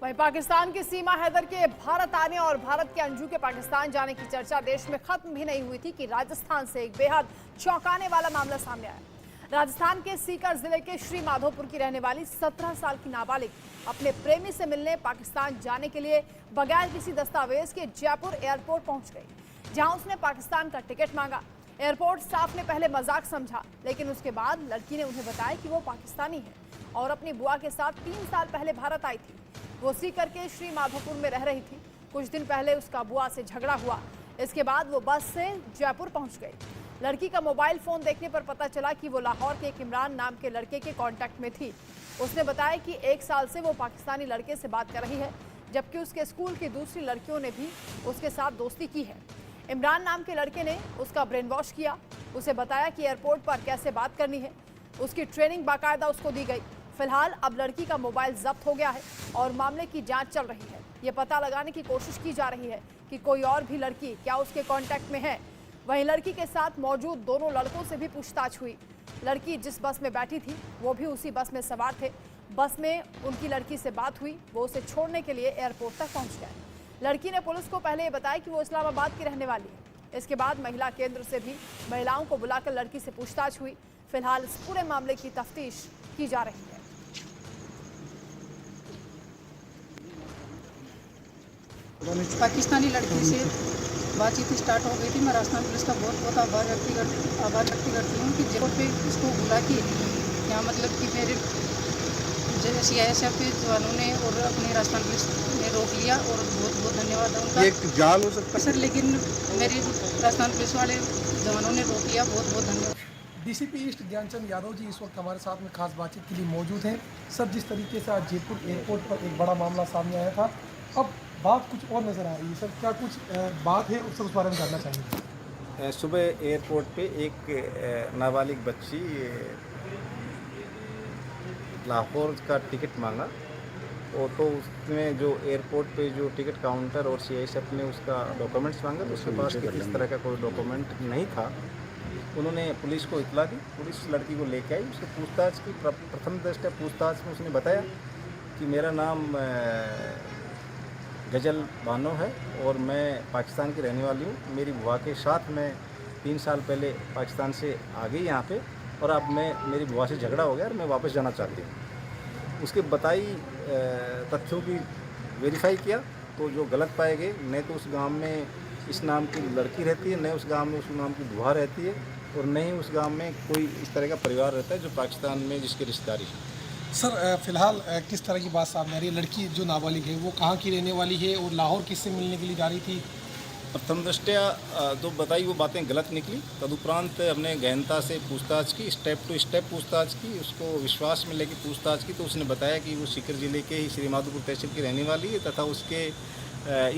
वहीं पाकिस्तान की सीमा हैदर के भारत आने और भारत के अंजू के पाकिस्तान जाने की चर्चा देश में खत्म भी नहीं हुई थी कि राजस्थान से एक बेहद चौंकाने वाला मामला सामने आया। राजस्थान के सीकर जिले के श्री माधोपुर की रहने वाली 17 साल की नाबालिग अपने प्रेमी से मिलने पाकिस्तान जाने के लिए बगैर किसी दस्तावेज के जयपुर एयरपोर्ट पहुंच गई, जहां उसने पाकिस्तान का टिकट मांगा। एयरपोर्ट स्टाफ ने पहले मजाक समझा, लेकिन उसके बाद लड़की ने उन्हें बताया कि वो पाकिस्तानी है और अपनी बुआ के साथ 3 साल पहले भारत आई थी। वो सीकर के श्री माधोपुर में रह रही थी। कुछ दिन पहले उसका बुआ से झगड़ा हुआ। इसके बाद वो बस से जयपुर पहुंच गई। लड़की का मोबाइल फोन देखने पर पता चला कि वो लाहौर के एक इमरान नाम के लड़के के कांटेक्ट में थी। उसने बताया कि 1 साल से वो पाकिस्तानी लड़के से बात कर रही है, जबकि उसके स्कूल की दूसरी लड़कियों ने भी उसके साथ दोस्ती की है। इमरान नाम के लड़के ने उसका ब्रेन वॉश किया, उसे बताया कि एयरपोर्ट पर कैसे बात करनी है। उसकी ट्रेनिंग बाकायदा उसको दी गई। फिलहाल अब लड़की का मोबाइल जब्त हो गया है और मामले की जांच चल रही है। ये पता लगाने की कोशिश की जा रही है कि कोई और भी लड़की क्या उसके कांटेक्ट में है। वहीं लड़की के साथ मौजूद दोनों लड़कों से भी पूछताछ हुई। लड़की जिस बस में बैठी थी वो भी उसी बस में सवार थे। बस में उनकी लड़की से बात हुई, वो उसे छोड़ने के लिए एयरपोर्ट तक पहुंच गए। लड़की ने पुलिस को पहले ये बताया कि वो इस्लामाबाद की रहने वाली है। इसके बाद महिला केंद्र से भी महिलाओं को बुलाकर लड़की से पूछताछ हुई। फिलहाल इस पूरे मामले की तफ्तीश की जा रही है। पाकिस्तानी लड़की से बातचीत स्टार्ट हो गई थी। मैं राजस्थान पुलिस का बहुत बहुत आभार व्यक्त करती हूँ कि जयपुर पे इसको बुला के यहाँ मतलब कि मेरे CISF के जवानों ने और अपने राजस्थान पुलिस ने रोक लिया और बहुत बहुत धन्यवाद है उनका। एक जान हो सकता है सर, लेकिन मेरे राजस्थान पुलिस वाले जवानों ने रोक लिया। बहुत बहुत धन्यवाद। DCP ईस्ट ज्ञानचंद यादव जी इस वक्त हमारे साथ में खास बातचीत के लिए मौजूद हैं। सर, जिस तरीके से आज जयपुर एयरपोर्ट पर एक बड़ा मामला सामने आया था, अब बात कुछ और नज़र आ रही है। सर, क्या कुछ बात है उससे उस बारे में जानना चाहेंगे। सुबह एयरपोर्ट पे एक नाबालिग बच्ची लाहौर का टिकट मांगा और तो उसमें जो एयरपोर्ट पे जो टिकट काउंटर और CISF ने उसका डॉक्यूमेंट्स मांगा तो उसके पास इस तरह का कोई डॉक्यूमेंट नहीं था। उन्होंने पुलिस को इतला दी। पुलिस लड़की को लेके आई, उससे पूछताछ की। प्रथम दृष्टया पूछताछ में उसने बताया कि मेरा नाम गजल बानो है और मैं पाकिस्तान की रहने वाली हूँ। मेरी बुआ के साथ मैं 3 साल पहले पाकिस्तान से आ गई यहाँ पे और अब मेरी बुआ से झगड़ा हो गया और मैं वापस जाना चाहती हूँ। उसके बताई तथ्यों की वेरीफाई किया तो जो गलत पाए गए, न तो उस गांव में इस नाम की लड़की रहती है, न उस गांव में उस नाम की बुआ रहती है और न ही उस गांव में कोई इस तरह का परिवार रहता है जो पाकिस्तान में जिसकी रिश्तेदारी है। सर, फिलहाल किस तरह की बात सामने आ रही है? लड़की जो नाबालिग है वो कहाँ की रहने वाली है और लाहौर किससे मिलने के लिए जा रही थी? प्रथम दृष्टया जो बताई वो बातें गलत निकली। तदुपरांत हमने गहनता से पूछताछ की, स्टेप टू स्टेप पूछताछ की, उसको विश्वास में लेके पूछताछ की तो उसने बताया कि वो सीकर ज़िले के ही श्री माधोपुर तहसील की रहने वाली है तथा उसके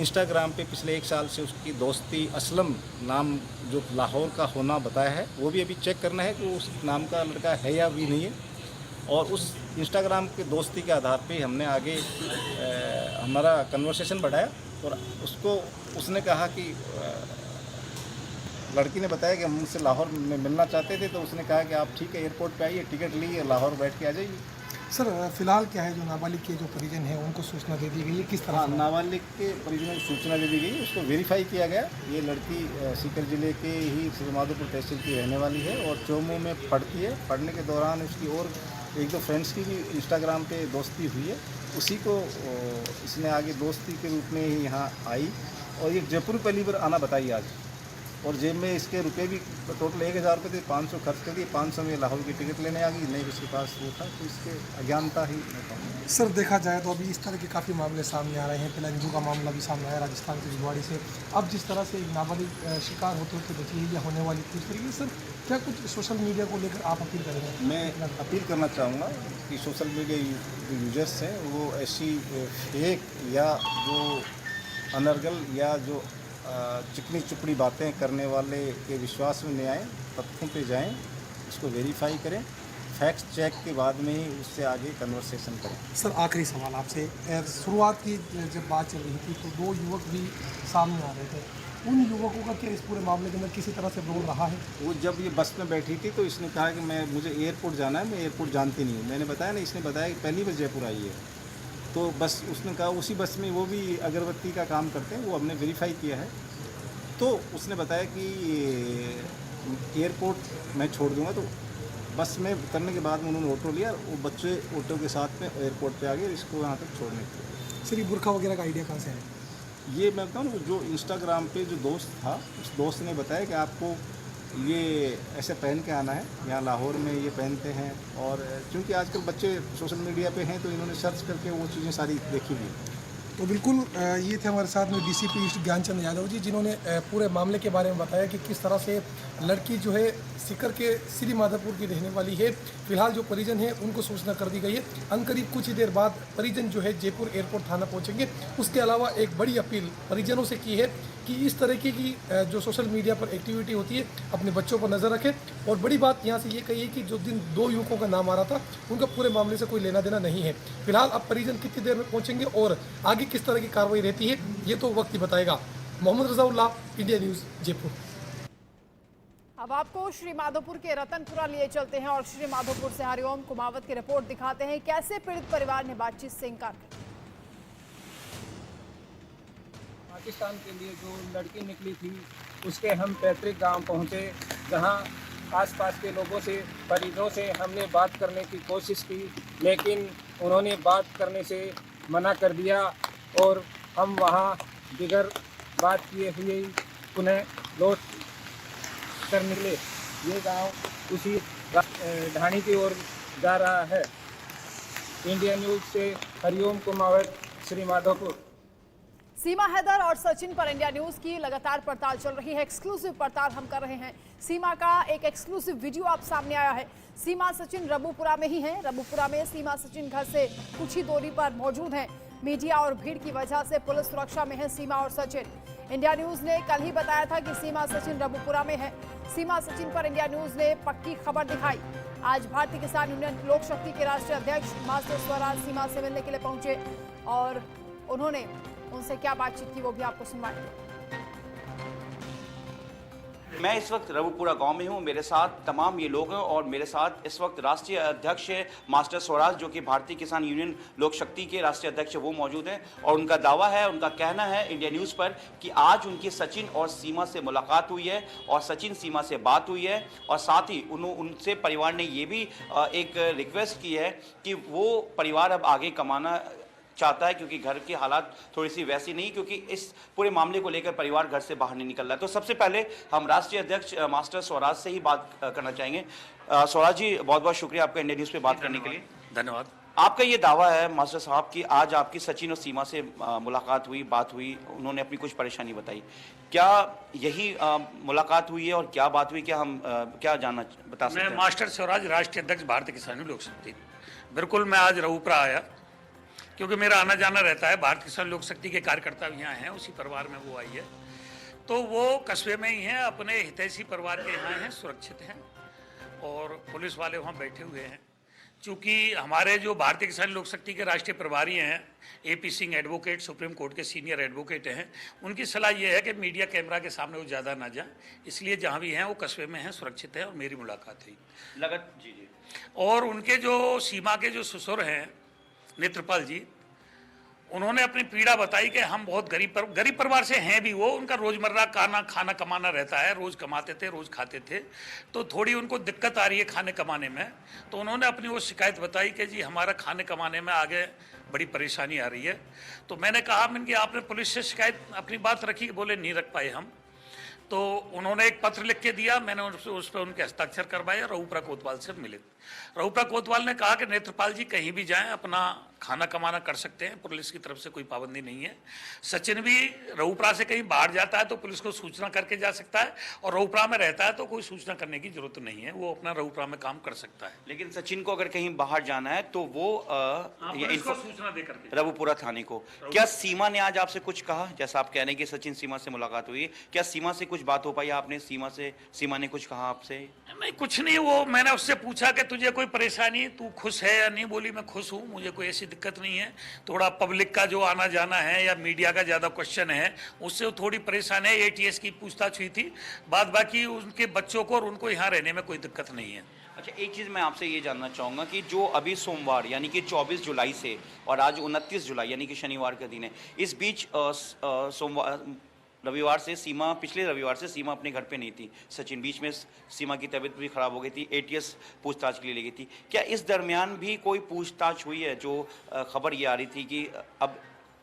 इंस्टाग्राम पे पिछले 1 साल से उसकी दोस्ती असलम नाम जो लाहौर का होना बताया है। वो भी अभी चेक करना है कि उस नाम का लड़का है या भी नहीं है। और उस इंस्टाग्राम के दोस्ती के आधार पे हमने आगे हमारा कन्वर्सेशन बढ़ाया और उसने कहा कि लड़की ने बताया कि हम मुझसे लाहौर में मिलना चाहते थे तो उसने कहा कि आप ठीक है एयरपोर्ट पे आइए, टिकट लीजिए, लाहौर बैठ के आ जाइए। सर, फिलहाल क्या है जो नाबालिग के जो परिजन हैं उनको सूचना दे दी गई है? किस तरह? हाँ, नाबालिग के परिजनों को सूचना दे दी गई, उसको वेरीफाई किया गया। ये लड़की सीकर ज़िले के ही श्री माधोपुर तहसील की रहने वाली है और चोमू में पढ़ती है। पढ़ने के दौरान उसकी और 1-2 फ्रेंड्स की भी इंस्टाग्राम पे दोस्ती हुई है। उसी को इसने आगे दोस्ती के रूप में ही यहाँ आई और ये जयपुर पहली बार आना बताई आज। और जेब में इसके रुपए भी टोटल 1000 रुपये थे, 500 खर्च कर दिए। 500 में लाहौर की टिकट लेने आ गई, नहीं उसके पास वो था तो इसके अज्ञानता ही। सर, देखा जाए तो अभी इस तरह के काफ़ी मामले सामने आ रहे हैं। पहले अंजू का मामला भी सामने आया राजस्थान के जुगवाड़ी से। अब जिस तरह से एक नाबालिग शिकार होते होते बची है या होने वाली थी, इस तरीके से सर क्या कुछ सोशल मीडिया को लेकर आप अपील करेंगे? मैं अपील करना चाहूँगा कि सोशल मीडिया जो यूजर्स हैं वो ऐसी फेक या जो अनर्गल या जो चिकनी चुपड़ी बातें करने वाले के विश्वास में नहीं आए, तथ्यों पे जाएं, इसको वेरीफाई करें, फैक्ट चेक के बाद में ही उससे आगे कन्वर्सेशन करें। सर, आखिरी सवाल आपसे। शुरुआत की जब बात चल रही थी तो 2 युवक भी सामने आ रहे थे। उन युवकों का क्या इस पूरे मामले के अंदर किसी तरह से रोल रहा है? वो जब ये बस में बैठी थी तो इसने कहा कि मुझे एयरपोर्ट जाना है, मैं एयरपोर्ट जानती नहीं हूँ। मैंने बताया ना, इसने बताया कि पहली बार जयपुर आई है तो बस उसने कहा उसी बस में वो भी अगरबत्ती का काम करते हैं, वो हमने वेरीफाई किया है। तो उसने बताया कि एयरपोर्ट मैं छोड़ दूंगा। तो बस में उतरने के बाद उन्होंने ऑटो लिया, वो बच्चे ऑटो के साथ में एयरपोर्ट पे आ गए इसको यहाँ तक छोड़ने के लिए। सर ये बुरखा वगैरह का आइडिया कहाँ से है? ये मैं बताऊँ ना, जो इंस्टाग्राम पे जो दोस्त था, उस दोस्त ने बताया कि आपको ये ऐसे पहन के आना है, यहाँ लाहौर में ये पहनते हैं। और क्योंकि आजकल बच्चे सोशल मीडिया पे हैं तो इन्होंने सर्च करके वो चीज़ें सारी देखी हुई। तो बिल्कुल ये थे हमारे साथ में डीसीपी ईस्ट ज्ञानचंद यादव जी, जिन्होंने पूरे मामले के बारे में बताया कि किस तरह से लड़की जो है सीकर के श्री माधोपुर की रहने वाली है। फिलहाल जो परिजन है उनको सूचना कर दी गई है। अनकरीब कुछ ही देर बाद परिजन जो है जयपुर एयरपोर्ट थाना पहुंचेंगे। उसके अलावा एक बड़ी अपील परिजनों से की है कि इस तरीके की जो सोशल मीडिया पर एक्टिविटी होती है अपने बच्चों पर नज़र रखें। और बड़ी बात यहाँ से ये कही है कि जो दिन 2 युवकों का नाम आ रहा था उनका पूरे मामले से कोई लेना देना नहीं है। फिलहाल अब परिजन कितनी देर में पहुँचेंगे और आगे किस तरह की कार्रवाई रहती है ये तो वक्त ही बताएगा। Mohammad Razaullah, India News, Jaipur. अब आपको श्री माधोपुर के रतनपुरा लिए चलते हैं और श्री माधोपुर से हरिओम कुमावत की रिपोर्ट दिखाते हैं कैसे पीड़ित परिवार ने बातचीत से इनकार किया। पाकिस्तान के लिए जो लड़की निकली थी उसके हम पैतृक गांव पहुंचे, जहां आसपास के लोगों से, परिजनों से हमने बात करने की कोशिश की, लेकिन उन्होंने बात करने से मना कर दिया और हम वहां बिगर बात किए हुए पुनः लौट कर निकले। ये गांव उसी ढाणी की ओर जा रहा है। इंडिया न्यूज़ से हरिओम कुमावत, श्री माधोपुर। सीमा हैदर और सचिन पर इंडिया न्यूज की लगातार पड़ताल चल रही है। एक्सक्लूसिव पड़ताल हम कर रहे हैं। सीमा का एक एक्सक्लूसिव वीडियो आप सामने आया है। सीमा सचिन रबुपुरा में ही हैं। रबुपुरा में सीमा सचिन घर से कुछ ही दूरी पर मौजूद हैं। मीडिया और भीड़ की वजह से पुलिस सुरक्षा में है सीमा और सचिन। इंडिया न्यूज ने कल ही बताया था कि सीमा सचिन रबुपुरा में है। सीमा सचिन पर इंडिया न्यूज ने पक्की खबर दिखाई। आज भारतीय किसान यूनियन लोक शक्ति के राष्ट्रीय अध्यक्ष मास्टर स्वराज सीमा से मिलने के लिए पहुंचे और उन्होंने उनसे क्या बातचीत की वो भी आपको सुनवाएंगे। मैं इस वक्त रबुपुरा गांव में हूं। मेरे साथ तमाम ये लोग हैं और मेरे साथ इस वक्त राष्ट्रीय अध्यक्ष मास्टर स्वराज, जो कि भारतीय किसान यूनियन लोक शक्ति के राष्ट्रीय अध्यक्ष, वो मौजूद हैं। और उनका दावा है, उनका कहना है इंडिया न्यूज़ पर कि आज उनकी सचिन और सीमा से मुलाकात हुई है और सचिन सीमा से बात हुई है। और साथ ही उनसे परिवार ने ये भी एक रिक्वेस्ट की है कि वो परिवार अब आगे कमाना चाहता है, क्योंकि घर की हालात थोड़ी सी वैसी नहीं, क्योंकि इस पूरे मामले को लेकर परिवार घर से बाहर नहीं निकल रहा है। तो सबसे पहले हम राष्ट्रीय अध्यक्ष मास्टर स्वराज से ही बात करना चाहेंगे। स्वराज जी, बहुत बहुत शुक्रिया आपका इंडिया न्यूज़ पे बात करने के लिए। धन्यवाद। आपका ये दावा है मास्टर साहब कि आज आपकी सचिन और सीमा से मुलाकात हुई, बात हुई, उन्होंने अपनी कुछ परेशानी बताई। क्या यही मुलाकात हुई है और क्या बात हुई, क्या हम क्या जानना बता सकते हैं? मैं मास्टर स्वराज, राष्ट्रीय अध्यक्ष भारतीय किसान लोक शक्ति। बिल्कुल, मैं आज रबुपुरा आया क्योंकि मेरा आना जाना रहता है। भारतीय किसान लोक शक्ति के कार्यकर्ता भी यहाँ हैं, उसी परिवार में वो आई है। तो वो कस्बे में ही हैं, अपने हितैषी परिवार के यहाँ हैं, सुरक्षित हैं और पुलिस वाले वहाँ बैठे हुए हैं। चूँकि हमारे जो भारतीय किसान लोक शक्ति के राष्ट्रीय प्रभारी हैं AP Singh advocate, supreme court के सीनियर एडवोकेट हैं, उनकी सलाह ये है कि मीडिया कैमरा के सामने वो ज़्यादा ना जाए, इसलिए जहाँ भी हैं वो कस्बे में हैं, सुरक्षित है। और मेरी मुलाकात हुई जी। और उनके जो सीमा के जो ससुर हैं नेत्रपाल जी, उन्होंने अपनी पीड़ा बताई कि हम बहुत गरीब परिवार से हैं भी। वो उनका रोज़मर्रा खाना कमाना रहता है, रोज़ कमाते थे, रोज़ खाते थे, तो थोड़ी उनको दिक्कत आ रही है खाने कमाने में। तो उन्होंने अपनी वो शिकायत बताई कि जी हमारा खाने कमाने में आगे बड़ी परेशानी आ रही है। तो मैंने कहा कि आपने पुलिस से शिकायत अपनी बात रखी? बोले नहीं रख पाए हम। तो उन्होंने एक पत्र लिख के दिया, मैंने उस पर उनके हस्ताक्षर करवाए। रबुपुरा कोतवाल से मिले। रबुपुरा कोतवाल ने कहा कि नेत्रपाल जी कहीं भी जाएं, अपना खाना कमाना कर सकते हैं, पुलिस की तरफ से कोई पाबंदी नहीं है। सचिन भी रबुपुरा से कहीं बाहर जाता है तो पुलिस को सूचना करके जा सकता है, और रबुपुरा में रहता है तो कोई सूचना करने की जरूरत नहीं है, वो अपना रबुपुरा में काम कर सकता है। लेकिन सचिन को अगर कहीं बाहर जाना है तो वो सूचना दे करके रबुपुरा थाने को। क्या सीमा ने आज आपसे कुछ कहा? जैसा आप कह रहे हैं कि सचिन सीमा से मुलाकात हुई, क्या सीमा से कुछ बात हो पाई आपने? सीमा ने कुछ कहा आपसे? नहीं, कुछ नहीं। वो मैंने उससे पूछा कि तुझे कोई परेशानी, तू खुश है या नहीं? बोली मैं खुश हूँ, मुझे कोई ऐसी दिक्कत नहीं है। थोड़ा पब्लिक का जो आना जाना है या मीडिया का ज़्यादा क्वेश्चन है उससे वो थोड़ी परेशान है। ATS की पूछताछ हुई थी, बाद बाकी उनके बच्चों को और उनको यहाँ रहने में कोई दिक्कत नहीं है। अच्छा, एक चीज़ मैं आपसे ये जानना चाहूँगा कि जो अभी सोमवार यानी कि 24 जुलाई से और आज 29 जुलाई यानी कि शनिवार का दिन है, इस बीच रविवार से सीमा, पिछले रविवार से सीमा अपने घर पे नहीं थी। सचिन, बीच में सीमा की तबीयत भी खराब हो गई थी, ATS पूछताछ के लिए ले गई थी। क्या इस दरमियान भी कोई पूछताछ हुई है? जो खबर ये आ रही थी कि अब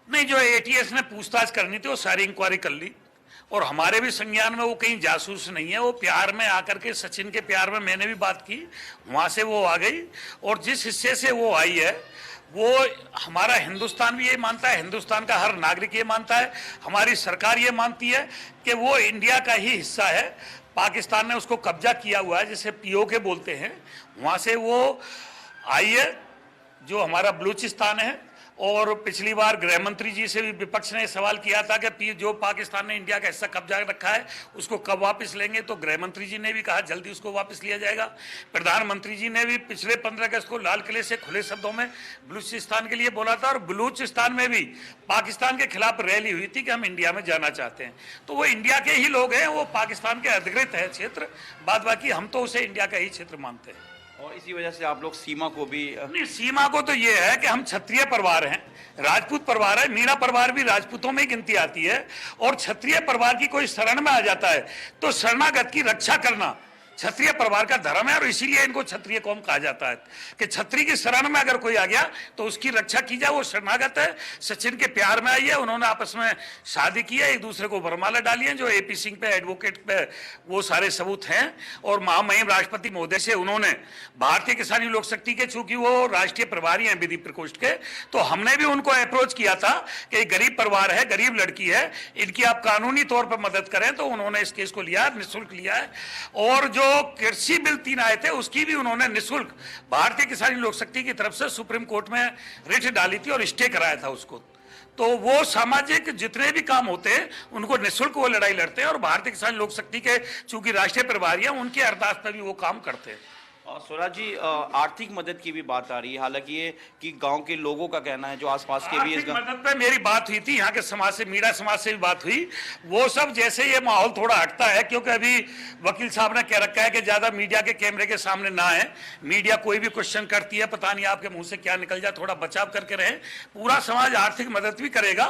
नहीं, जो ATS ने पूछताछ करनी थी वो सारी इंक्वायरी कर ली और हमारे भी संज्ञान में वो कहीं जासूस नहीं है। वो प्यार में आकर के, सचिन के प्यार में मैंने भी बात की, वहाँ से वो आ गई और जिस हिस्से से वो आई है वो हमारा हिंदुस्तान भी ये मानता है, हिंदुस्तान का हर नागरिक ये मानता है, हमारी सरकार ये मानती है कि वो इंडिया का ही हिस्सा है। पाकिस्तान ने उसको कब्जा किया हुआ है, जिसे POK बोलते हैं, वहाँ से वो आई है जो हमारा बलूचिस्तान है। और पिछली बार गृह मंत्री जी से भी विपक्ष ने सवाल किया था कि जो पाकिस्तान ने इंडिया का हिस्सा कब्जा रखा है उसको कब वापस लेंगे, तो गृह मंत्री जी ने भी कहा जल्दी उसको वापस लिया जाएगा। प्रधानमंत्री जी ने भी पिछले 15 अगस्त को लाल किले से खुले शब्दों में बलूचिस्तान के लिए बोला था और बलूचिस्तान में भी पाकिस्तान के खिलाफ रैली हुई थी कि हम इंडिया में जाना चाहते हैं। तो वो इंडिया के ही लोग हैं, वो पाकिस्तान के अधिकृत है क्षेत्र, बाद बाकी हम तो उसे इंडिया का ही क्षेत्र मानते हैं। और इसी वजह से आप लोग सीमा को भी नहीं, सीमा को तो ये है कि हम क्षत्रिय परिवार हैं, राजपूत परिवार है, मीणा परिवार भी राजपूतों में गिनती आती है और क्षत्रिय परिवार की कोई शरण में आ जाता है तो शरणागत की रक्षा करना क्षत्रिय परिवार का धर्म है और इसीलिए इनको क्षत्रिय कौम कहा जाता है कि क्षत्रिय की शरण में अगर कोई आ गया तो उसकी रक्षा की जाए। वो शरणागत है, सचिन के प्यार में आई है, उन्होंने आपस में शादी की है, एक दूसरे को वरमाला डाली है, जो AP सिंह पे, एडवोकेट पे वो सारे सबूत हैं। और महामहिम राष्ट्रपति महोदय से उन्होंने भारतीय किसान लोक शक्ति के, चूंकि वो राष्ट्रीय प्रभारी हैं विधि प्रकोष्ठ के, तो हमने भी उनको अप्रोच किया था कि गरीब परिवार है, गरीब लड़की है, इनकी आप कानूनी तौर पर मदद करें, तो उन्होंने इस केस को लिया, निःशुल्क लिया है। और जो कृषि बिल 3 आए थे उसकी भी उन्होंने निःशुल्क भारतीय किसान लोक शक्ति की तरफ से सुप्रीम कोर्ट में रिट डाली थी और स्टे कराया था उसको। तो वो सामाजिक जितने भी काम होते हैं उनको निःशुल्क वो लड़ाई लड़ते हैं और भारतीय किसान लोक शक्ति के चूंकि राष्ट्रीय प्रभारी हैं उनके अरदास पर भी वो काम करते हैं। स्वराज जी, आर्थिक मदद की भी बात आ रही है, हालांकि ये कि गांव के लोगों का कहना है जो आसपास के भी इस मदद पे मेरी बात हुई थी, यहाँ के समाज से, मीणा समाज से भी बात हुई। वो सब जैसे ये माहौल थोड़ा हटता है, क्योंकि अभी वकील साहब ने कह रखा है कि ज्यादा मीडिया के कैमरे के सामने ना है, मीडिया कोई भी क्वेश्चन करती है पता नहीं आपके मुंह से क्या निकल जाए, थोड़ा बचाव करके रहे। पूरा समाज आर्थिक मदद भी करेगा।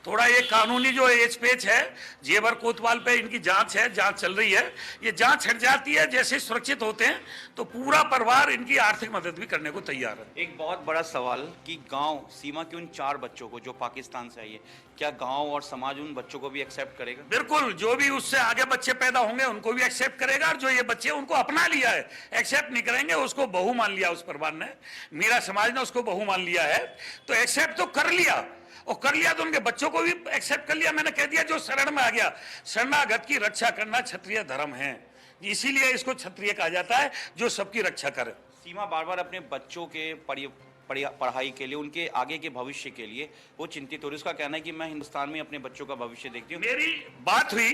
थोड़ा ये कानूनी जो एज पेच है, जेवर कोतवाल पे इनकी जांच है, जांच चल रही है, ये जांच हट जाती है, जैसे सुरक्षित होते हैं तो पूरा परिवार इनकी आर्थिक मदद भी करने को तैयार है। एक बहुत बड़ा सवाल कि गांव सीमा के उन 4 बच्चों को जो पाकिस्तान से आई है, क्या गांव और समाज उन बच्चों को भी एक्सेप्ट करेगा? बिल्कुल, जो भी उससे आगे बच्चे पैदा होंगे उनको भी एक्सेप्ट करेगा और जो ये बच्चे उनको अपना लिया है, एक्सेप्ट नहीं करेंगे, उसको बहू मान लिया उस परिवार ने, मेरा समाज ने उसको बहू मान लिया है, तो एक्सेप्ट तो कर लिया और कर लिया तो उनके बच्चों को भी एक्सेप्ट कर लिया। मैंने कह दिया जो शरण में आ गया, शरणागत की रक्षा करना क्षत्रिय धर्म है, इसीलिए इसको क्षत्रिय कहा जाता है जो सबकी रक्षा करे। सीमा बार बार अपने बच्चों के पढ़ाई के लिए, उनके आगे के भविष्य के लिए वो चिंतित हो रही है। उसका कहना है कि मैं हिंदुस्तान में अपने बच्चों का भविष्य देखती हूँ। मेरी बात हुई